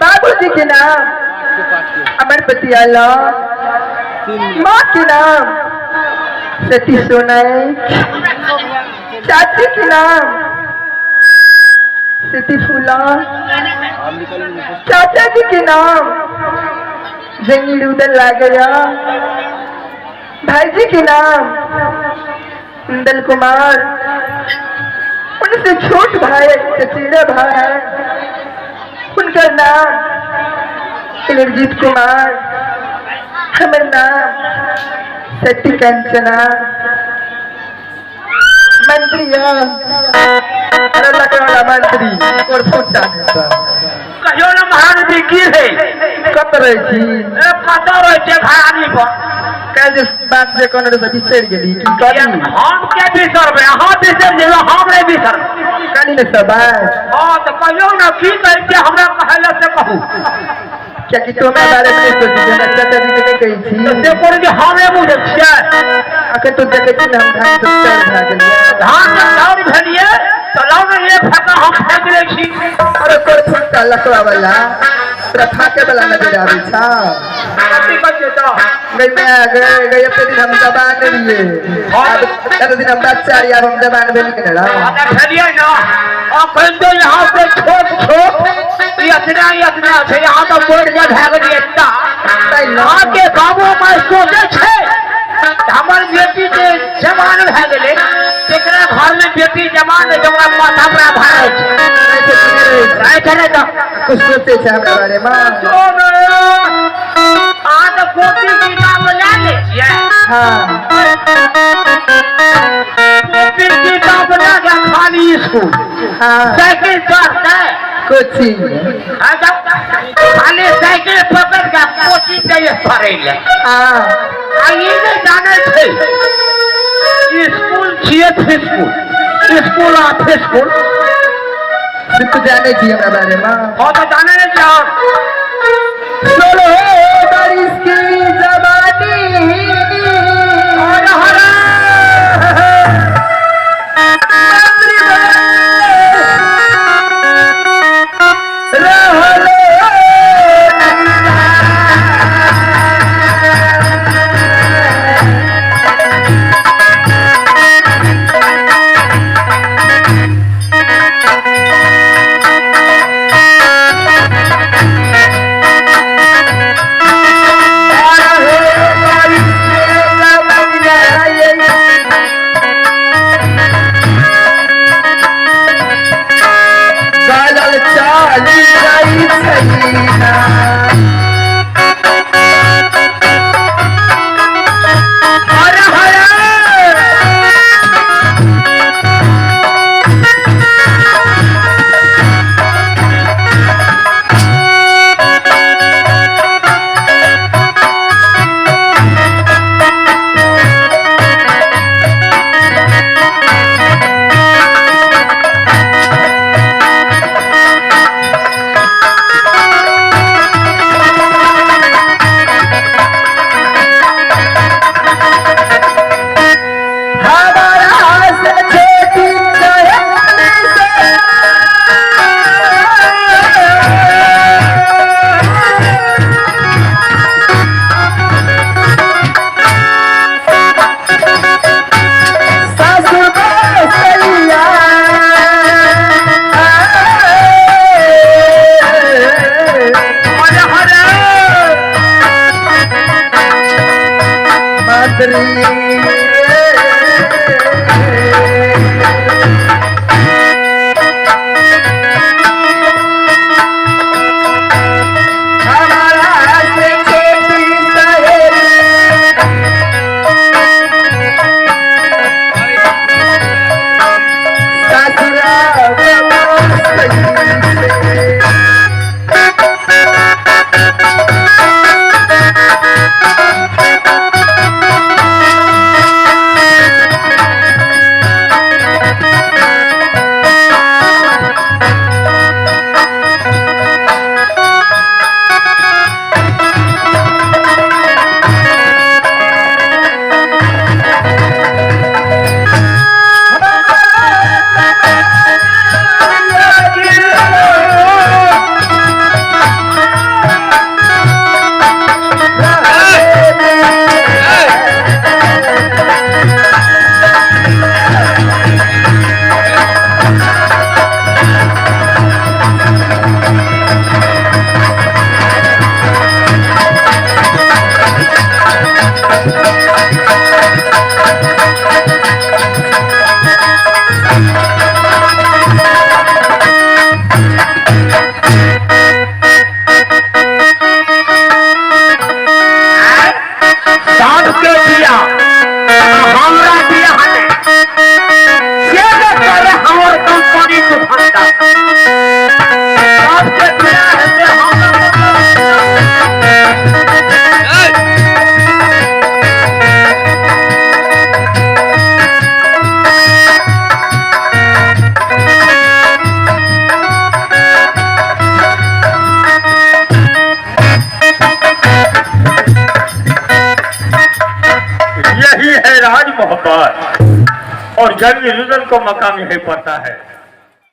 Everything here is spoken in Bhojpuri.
बाबूजी के नाम अमरपति आला, माँ के नाम सती सोनाई, चाची के नाम सती फूला, चाचा जी के नाम जंगली उदल ला गया, भाई जी के नाम कुंदल कुमार, उनसे छोट भाई चचेरा भाई है, उनका नाम इंद्रजीत कुमार, हमारा नाम सती कंचना, मंत्री मंत्री और फुटा कहियो ना महाराज की है कत रही थी कत रही थे भाई पर कल जिस बात से कौन रे सती सेड़ गेली की करी हम के बिसर बे हां बिसर जेबे हम रे बिसर कनी ने सब हां तो कहियो ना की कह के हमरा पहले से कहू क्या कि तुम्हारे बारे में सोची जे ना चाचा जी के कही थी तो से कोन के हमरे मुझे छिया अखन तो देखे छी हम धान सब चल भा गेलिए धान चाउर भेलिए तो लाउ ने ये फेंका हम फेंक ले छी अरे कोई फटका लखवा वाला पूरा फाके वाला नजर आवे छा कति बजे तो गई अपने दिन हम जबान लिए अब दिन हम बच्चा यार हम जबान भेल के ना भेलिए ना अब तो यहाँ पे छोट इतना से यहाँ तो बोर्ड में भाग दिए यहाँ के गाँवों में सोचे छे हमार बेटी के जवान भए गेले तेकरा घर में बेटी जवान है जकरा माथा पर भाई तो कुछ सोचे छे हमरा बारे में आज कॉपी किताब ले लीजिए हां कॉपी किताब ले जा खाली स्कूल हां साइकिल चढ़ते कोचिंग खाली साइकिल पकड़ के कोचिंग जाइए पढ़े ले हां ये नहीं जाने थे स्कूल छिए स्कूल ऑफिस स्कूल सिर्फ जाने छी हमरा बारे में हो तो जाने नहीं जाओ चलो बारिश की जवानी और हरा है राज मोहब्बत और जंग रुदन को मकाम यही पड़ता है।